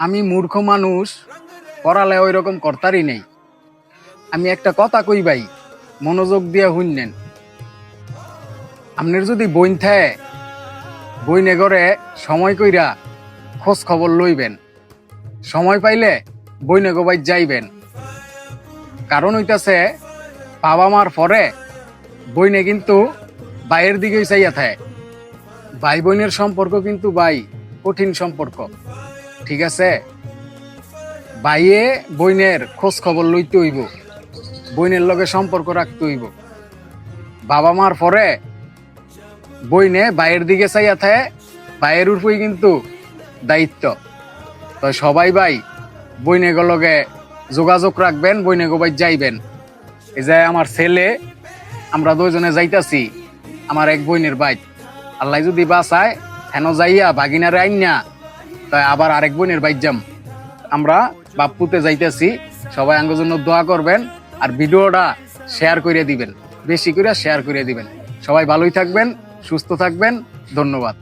আমি মূর্খ মানুষ, পড়ালে ওই রকম করতারই নেই। আমি একটা কথা কই ভাই, মনোযোগ দিয়ে শুনলেন। আপনার যদি বইন থাকে, বইনে ঘরে সময় কইরা খোঁজ খবর লইবেন। সময় পাইলে বইনে গোবাই যাইবেন। কারণ হইতাছে বাবা মার পরে বইনে কিন্তু ভাইয়ের দিকেই চাইয়া থাকে। ভাই বোনের সম্পর্ক কিন্তু ভাই কঠিন সম্পর্ক, ঠিক আছে? ভাইয়ে বইনের খোঁজ খবর লইতে হইব, বইনের লগে সম্পর্ক রাখতে হইব। বাবা মার পরে বইনে ভাইয়ের দিকে চাইয়া থাকে, ভাইয়ের উপরেই কিন্তু দায়িত্ব। তো সবাই ভাই বইনে লগে যোগাযোগ রাখবেন, বইনে গোবাই যাইবেন। এই যে আমার ছেলে, আমরা দুজনে যাইতাছি আমার এক বইনের বাইক। আল্লাহ যদি বাঁচায় হেন যাইয়া বাগিনারে আইনা তাই আবার আরেক বইনের বাইক যাম। আমরা বাপ্পুতে যাইতেছি, সবাই আঙ্গের জন্য দোয়া করবেন আর ভিডিওটা শেয়ার করে দিবেন, বেশি করে শেয়ার করে দিবেন। সবাই ভালোই থাকবেন, সুস্থ থাকবেন, ধন্যবাদ।